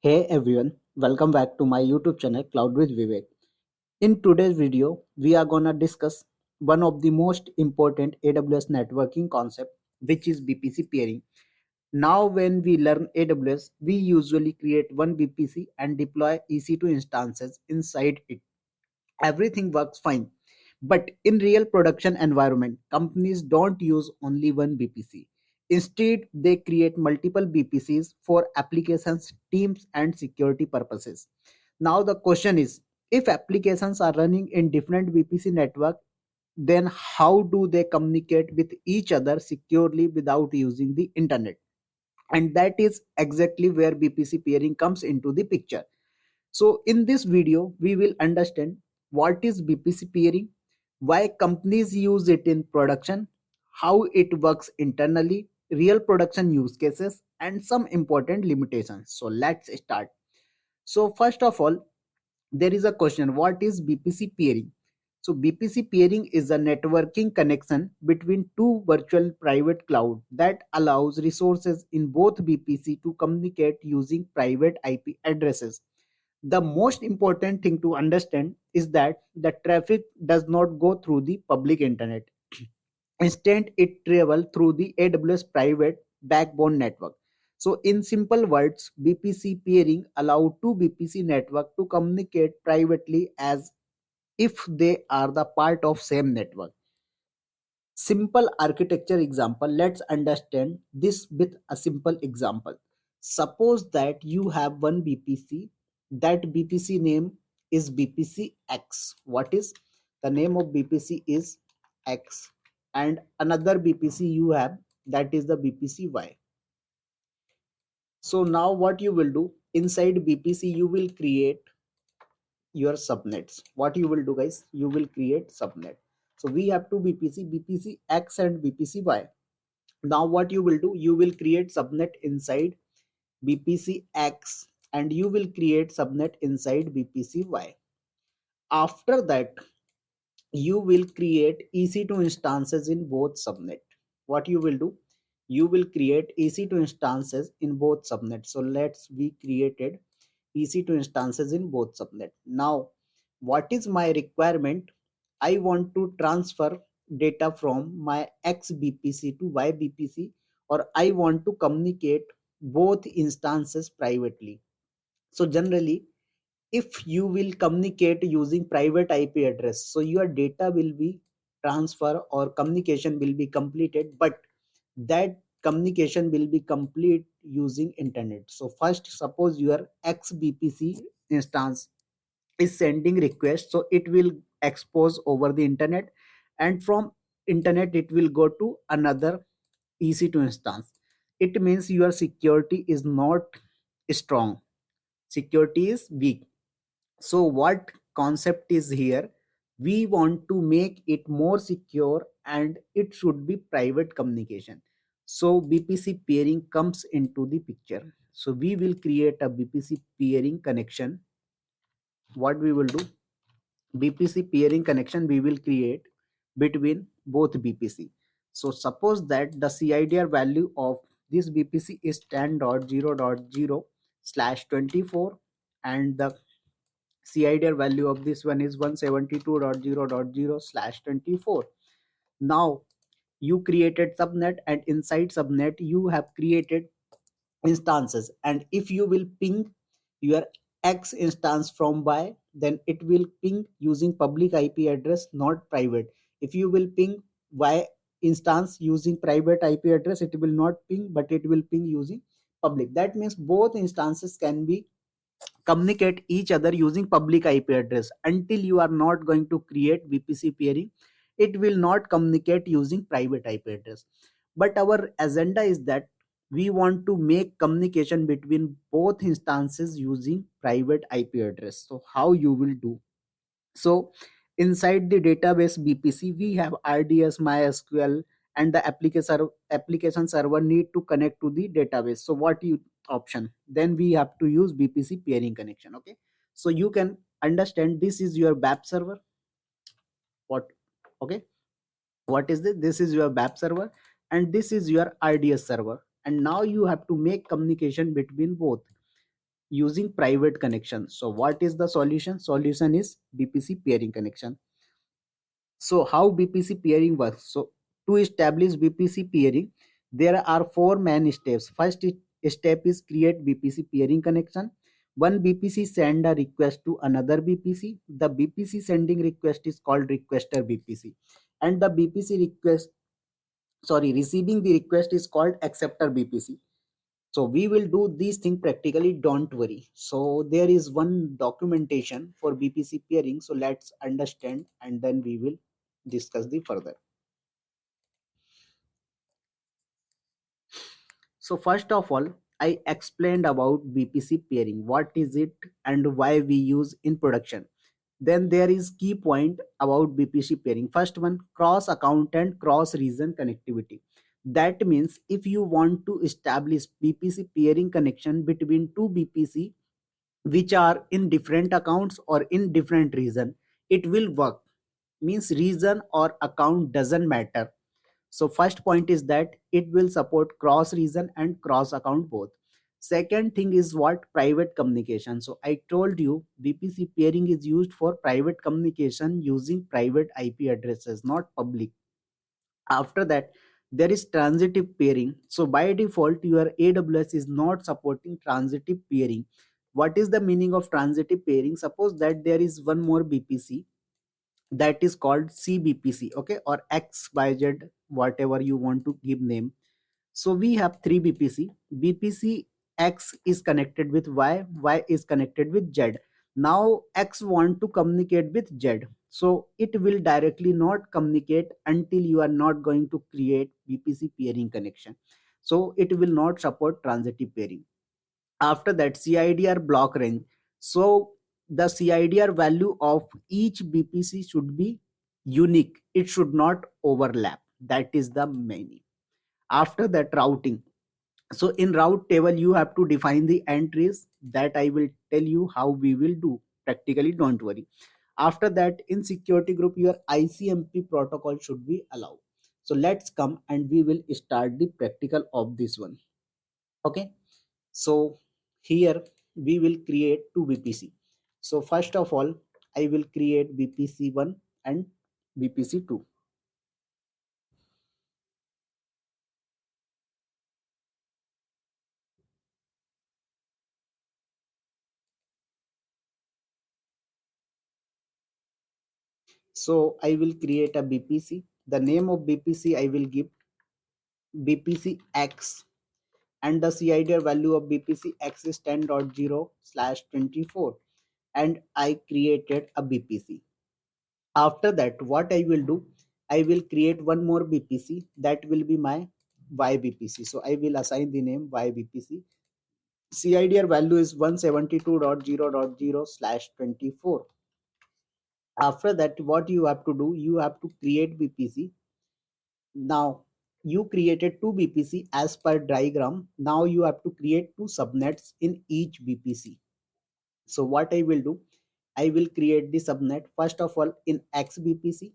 Hey everyone, welcome back to my YouTube channel Cloud with Vivek. In today's video, we are gonna discuss one of the most important AWS networking concept, which is VPC peering. Now, when we learn AWS, we usually create one VPC and deploy EC2 instances inside it. Everything works fine. But in real production environment, companies don't use only one BPC. Instead, they create multiple BPCs for applications, teams, and security purposes. Now the question is, if applications are running in different VPC network, then how do they communicate with each other securely without using the internet? And that is exactly where BPC peering comes into the picture. So in this video, we will understand what is BPC peering, why companies use it in production, how it works internally, real production use cases, and some important limitations. So let's start. So first of all, there is a question, what is BPC peering? So BPC peering is a networking connection between two virtual private cloud that allows resources in both BPC to communicate using private IP addresses. The most important thing to understand is that the traffic does not go through the public internet. Instead, it travels through the AWS private backbone network. So in simple words, BPC peering allow two BPC network to communicate privately as if they are the part of same network. Simple architecture example, let's understand this with a simple example. Suppose that you have one BPC, that BPC name is BPC X. What is the name of BPC is X, and another BPC you have, that is the BPC Y. So now what you will do, inside BPC you will create your subnets. What you will do, guys, you will create subnet. So we have two BPC, BPC X and BPC Y. Now what you will do, you will create subnet inside BPC X and you will create subnet inside BPC Y. After that, you will create EC2 instances in both subnet. What you will do, you will create EC2 instances in both subnet. So let's we created EC2 instances in both subnet. Now what is my requirement? I want to transfer data from my X BPC to Y BPC, or I want to communicate both instances privately. So generally, if you will communicate using private IP address, so your data will be transfer or communication will be completed, but that communication will be complete using internet. So first, suppose your XBPC instance is sending request, so it will expose over the internet, and from internet it will go to another EC2 instance. It means your security is not strong, security is weak. So what concept is here, we want to make it more secure and it should be private communication. So BPC peering comes into the picture. So we will create a BPC peering connection. What we will do, BPC peering connection we will create between both BPC. So suppose that the CIDR value of this BPC is 10.0.0/24 and the CIDR value of this one is 172.0.0/24. Now you created subnet and inside subnet you have created instances, and if you will ping your X instance from Y, then it will ping using public IP address, not private. If you will ping Y instance using private IP address, it will not ping, but it will ping using public. That means both instances can be communicate each other using public IP address. Until you are not going to create VPC peering, it will not communicate using private IP address. But our agenda is that we want to make communication between both instances using private IP address. So how you will do? So inside the database BPC, we have RDS, MySQL, and the application server need to connect to the database. So what you option? Then we have to use BPC peering connection. Okay. So you can understand this is your BAP server. What? Okay. What is this? This is your BAP server, and this is your RDS server. And now you have to make communication between both. using private connection. So what is the solution? Solution is VPC peering connection. So how VPC peering works? So to establish VPC peering, there are four main steps. First step is create VPC peering connection. One VPC send a request to another VPC. The VPC sending request is called requester VPC, and the VPC request, sorry, receiving the request is called acceptor VPC. So we will do these things practically, don't worry. So there is one documentation for VPC peering. So let's understand and then we will discuss the further. So first of all, I explained about VPC peering, what is it and why we use in production. Then there is key point about VPC pairing. First one, cross account and cross region connectivity. That means if you want to establish VPC peering connection between two VPC which are in different accounts or in different region, it will work. Means region or account doesn't matter. So first point is that it will support cross region and cross account both. Second thing is what? Private communication. So I told you VPC peering is used for private communication using private IP addresses, not public. After that, there is transitive peering. So by default, your AWS is not supporting transitive peering. What is the meaning of transitive peering? Suppose that there is one more VPC that is called CBPC, okay, or XYZ, whatever you want to give name. So we have three BPC. BPC X is connected with Y is connected with Z. Now X want to communicate with Z. So it will directly not communicate until you are not going to create BPC peering connection. So it will not support transitive peering. After that, CIDR block range. So the CIDR value of each BPC should be unique. It should not overlap. That is the meaning. After that, routing. So in route table you have to define the entries, that I will tell you how we will do practically, don't worry. After that, in security group your ICMP protocol should be allowed. So let's come and we will start the practical of this one. Okay, so here we will create two VPC. So first of all, I will create VPC1 and VPC2. So I will create a BPC. The name of BPC I will give BPC X, and the CIDR value of BPC X is 10.0/24, and I created a BPC. After that, what I will do, I will create one more BPC that will be my YBPC. So I will assign the name YBPC. CIDR value is 172.0.0/24. After that, what you have to do, you have to create BPC. Now you created two BPC as per diagram. Now you have to create two subnets in each BPC. So what I will do, I will create the subnet. First of all, in X BPC,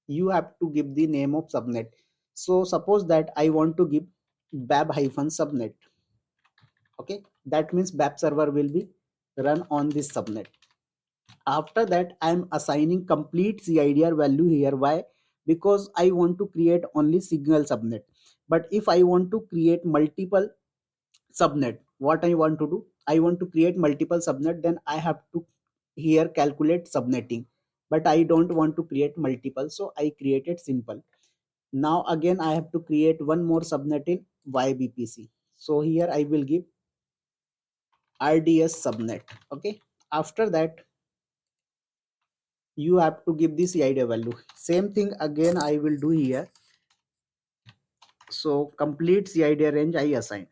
you have to give the name of subnet. So suppose that I want to give bab-subnet. Okay, that means bab server will be run on this subnet. After that, I'm assigning complete CIDR value here. Why? Because I want to create only single subnet. But if I want to create multiple subnet, what I want to do, I want to create multiple subnet, then I have to here calculate subnetting. But I don't want to create multiple, so I created simple. Now again I have to create one more subnet in YBPC. So here I will give RDS subnet. Okay, after that you have to give the CID value. Same thing again I will do here. So complete CID range I assign.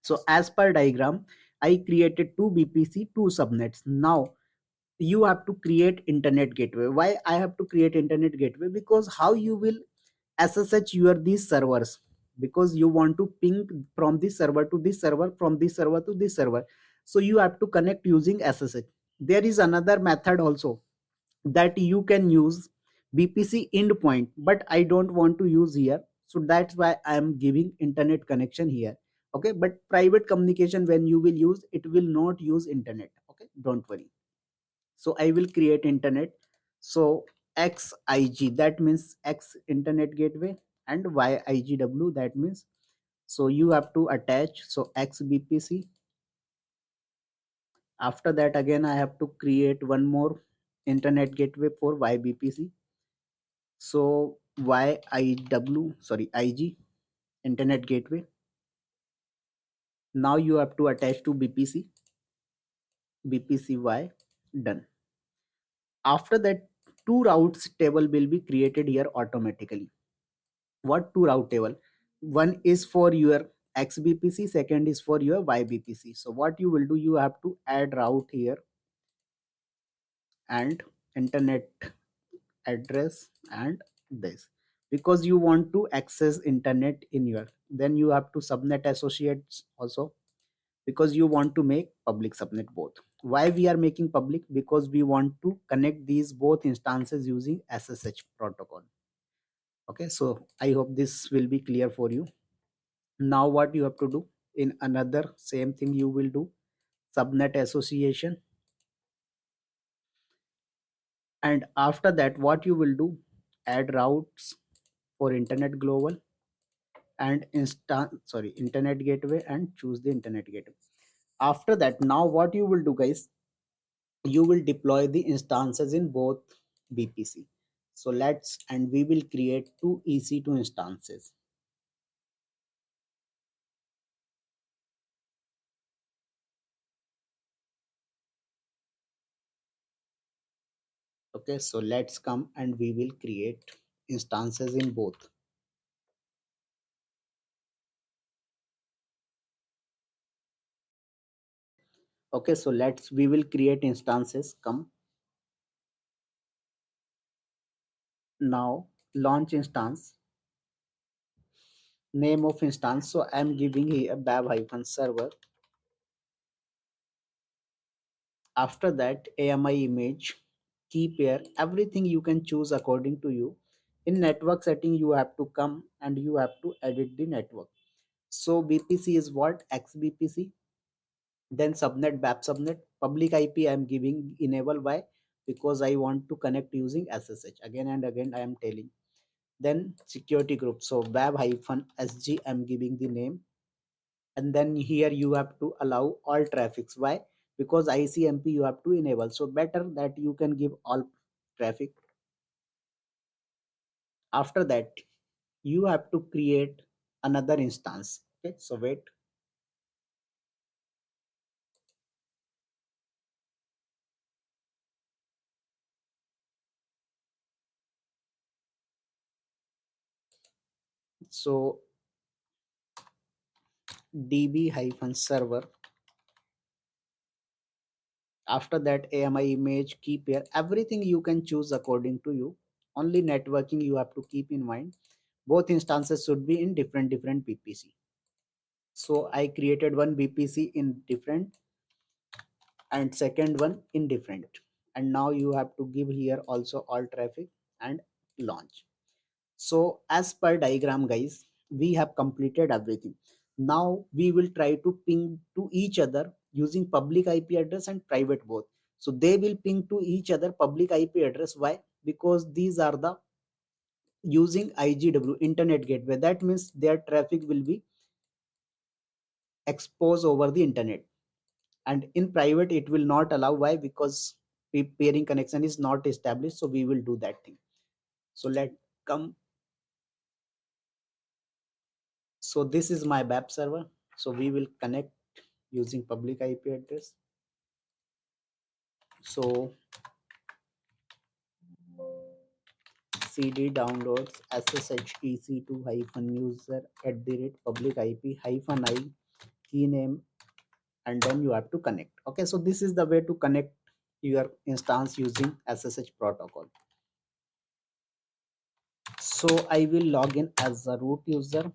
So as per diagram, I created two BPC, two subnets. Now you have to create internet gateway. Why I have to create internet gateway? Because how you will SSH your these servers, because you want to ping from this server to this server, from this server to this server. So you have to connect using SSH. There is another method also that you can use, BPC endpoint, but I don't want to use here. So that's why I am giving internet connection here. Okay, but private communication when you will use, it will not use internet. Okay, don't worry. So I will create internet. So xig, that means x internet gateway, and yigw, that means, so you have to attach, so xbpc. After that, again I have to create one more internet gateway for ybpc. So yiw, sorry, ig internet gateway. Now you have to attach to bpc, bpcy, done. After that, two routes table will be created here automatically. What two route table? One is for your xbpc, second is for your ybpc. So what you will do, you have to add route here, and internet address, and this, because you want to access internet in your, then you have to subnet associates also, because you want to make public subnet both. Why we are making public? Because we want to connect these both instances using ssh protocol. Okay, so I hope this will be clear for you. Now what you have to do, in another same thing you will do, subnet association. And after that, what you will do, add routes for internet global and internet gateway, and choose the internet gateway. After that, now what you will do, guys, you will deploy the instances in both VPC. So let's, and we will create two EC2 instances. Okay, so let's come and we will create instances in both. Okay, so we will create instances. Come, now launch instance, name of instance. So I'm giving here bab-server. After that, AMI image, key pair, everything you can choose according to you. In network setting, you have to come and you have to edit the network. So BPC is what? XBPC. Then subnet, BAP subnet. Public IP I am giving enable. Why? Because I want to connect using SSH. Again and again I am telling. Then security group. So bab-sg I am giving the name. And then here you have to allow all traffics. Why? Because ICMP you have to enable. So better that you can give all traffic. After that, you have to create another instance. Okay, so wait. So db-server. After that, AMI image, key pair, everything you can choose according to you. Only networking you have to keep in mind. Both instances should be in different VPC. So I created one VPC in different and second one in different. And now you have to give here also all traffic and launch. So as per diagram, guys, we have completed everything. Now we will try to ping to each other using public IP address and private both. So they will ping to each other public IP address. Why? Because these are the using IGW, internet gateway. That means their traffic will be exposed over the internet. And in private, it will not allow. Why? Because peering connection is not established. So we will do that thing. So let come. So this is my BAP server. So we will connect using public IP address. So cd downloads ssh ec2 hyphen user at the rate public IP hyphen I key name, and then you have to connect. Okay, so this is the way to connect your instance using SSH protocol. So I will log in as a root user,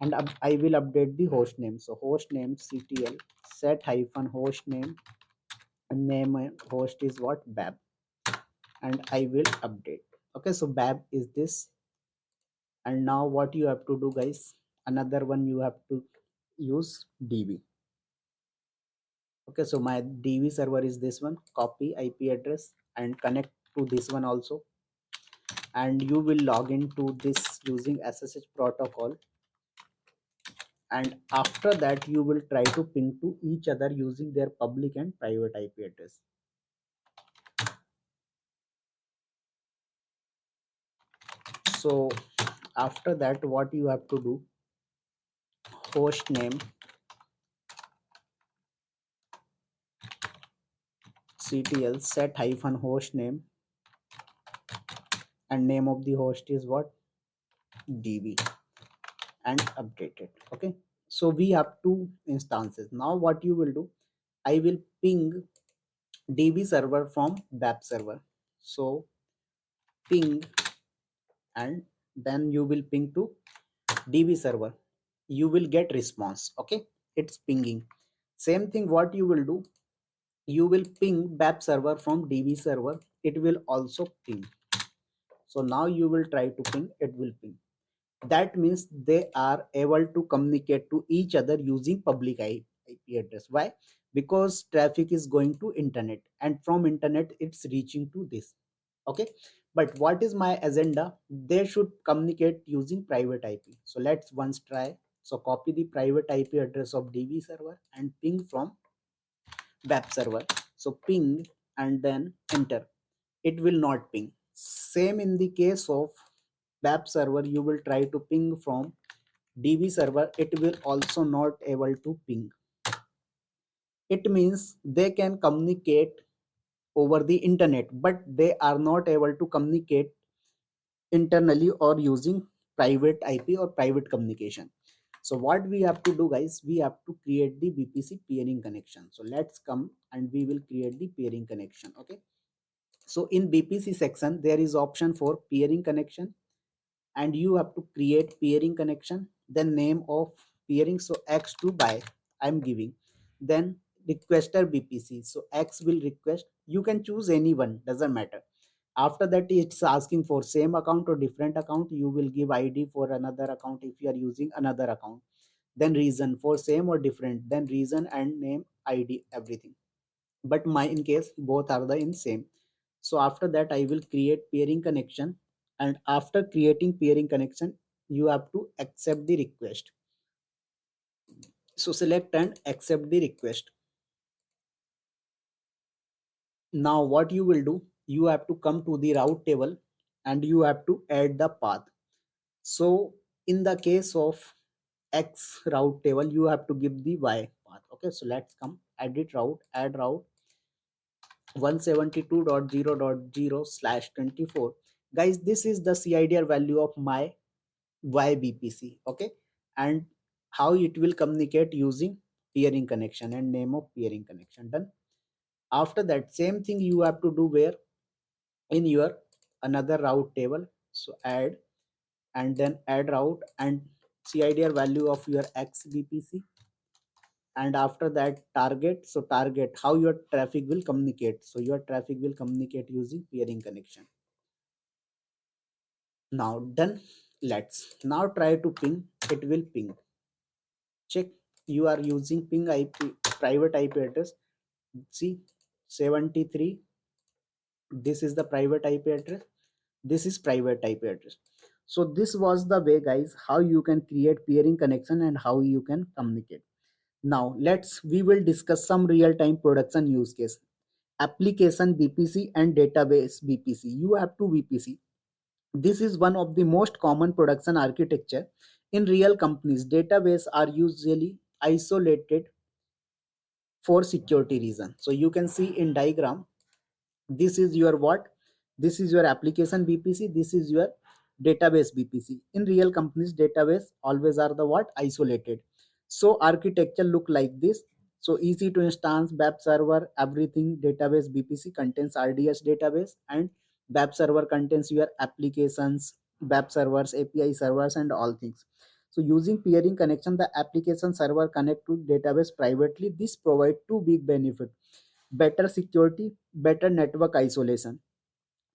and I will update the host name. So host name ctl set hyphen host name, and name host is what? BAB, and I will update. Okay, so BAB is this. And now what you have to do, guys, another one you have to use DB. Okay, so my DB server is this one. Copy IP address and connect to this one also, and you will log into this using SSH protocol, and after that you will try to ping to each other using their public and private IP address. So after that, what you have to do, host name ctl set hyphen host name, and name of the host is what, DB, and update it. Okay, so we have two instances. Now what you will do, I will ping DB server from web server. So ping, and then you will ping to DB server. You will get response. Okay, it's pinging. Same thing what you will do, you will ping web server from DB server. It will also ping. So now you will try to ping, it will ping. That means they are able to communicate to each other using public IP address. Why? Because traffic is going to internet, and from internet it's reaching to this. Okay, but what is my agenda? They should communicate using private IP. So let's once try. So copy the private IP address of DB server and ping from web server. So ping and then enter. It will not ping. Same in the case of web server, you will try to ping from DB server, it will also not able to ping. It means they can communicate over the internet, but they are not able to communicate internally or using private IP or private communication. So what we have to do, guys, we have to create the VPC peering connection. So let's come and we will create the peering connection. Okay, so in VPC section there is option for peering connection, and you have to create peering connection, then name of peering, so x to by I'm giving, then requester VPC, so x will request, you can choose anyone, doesn't matter. After that it's asking for same account or different account, you will give ID for another account if you are using another account, then reason for same or different, then reason and name, ID, everything. But my in case both are the in same. So after that I will create peering connection, and after creating peering connection you have to accept the request. So select and accept the request. Now what you will do, you have to come to the route table and you have to add the path. So in the case of x route table you have to give the y path. Okay, so let's come edit route, add route 172.0.0/24. Guys, this is the CIDR value of my YBPC. Okay, and how it will communicate using peering connection and name of peering connection. Done. After that, same thing you have to do where in your another route table. So add, and then add route and CIDR value of your XBPC, and after that target. So target how your traffic will communicate, so your traffic will communicate using peering connection. Now done. Let's now try to ping, it will ping. Check, you are using ping IP private IP address. See, 73, this is the private IP address, this is private IP address. So this was the way, guys, how you can create peering connection and how you can communicate. Now we will discuss some real-time production use case. Application VPC and database VPC. You have to VPC. This is one of the most common production architecture in real companies. Database are usually isolated for security reason. So you can see in diagram, this is your what, this is your application VPC, this is your database VPC. In real companies database always are the what, isolated. So architecture look like this. So easy to instance web server, everything. Database VPC contains RDS database, and web server contains your applications, web servers, API servers, and all things. So using peering connection, the application server connect to database privately. This provide two big benefit: better security, better network isolation.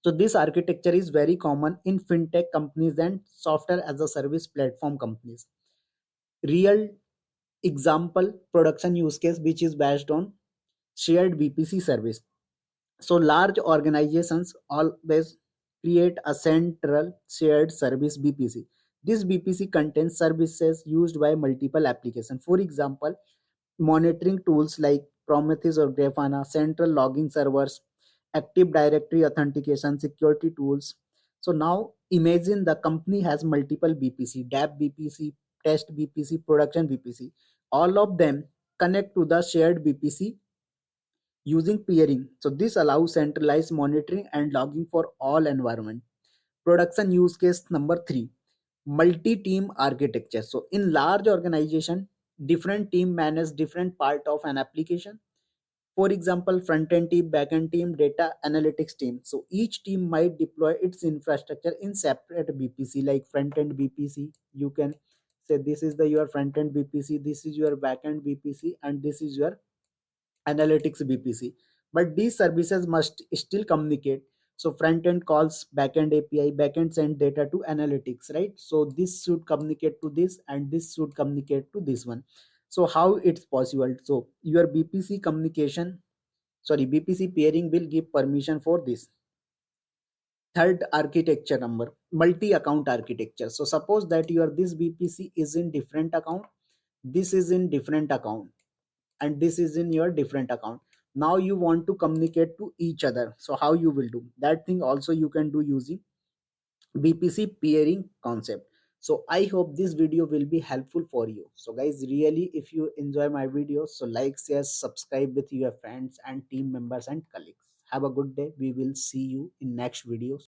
So this architecture is very common in fintech companies and software as a service platform companies. Real example production use case which is based on shared VPC service. So large organizations always create a central shared service VPC. This VPC contains services used by multiple applications. For example, monitoring tools like Prometheus or Grafana, central logging servers, Active Directory authentication, security tools. So now imagine the company has multiple VPC, DAP VPC, test VPC, production VPC. All of them connect to the shared VPC using peering. So this allows centralized monitoring and logging for all environment. Production use case number 3, multi-team architecture. So in large organization, different team manage different part of an application. For example, front-end team, back-end team, data analytics team. So each team might deploy its infrastructure in separate VPC, like front-end VPC. You can say this is the your front-end VPC, this is your back-end VPC, and this is your analytics VPC. But these services must still communicate. So front end calls backend API, backend send data to analytics, right? So this should communicate to this and this should communicate to this one. So how it's possible? So your VPC communication, sorry, VPC peering will give permission for this. Third architecture number, multi-account architecture. So suppose that your this VPC is in different account, this is in different account, and this is in your different account. Now you want to communicate to each other, so how you will do that thing? Also you can do using VPC peering concept. So I hope this video will be helpful for you. So guys, really, if you enjoy my videos, so like, share, subscribe with your friends and team members and colleagues. Have a good day. We will see you in next video.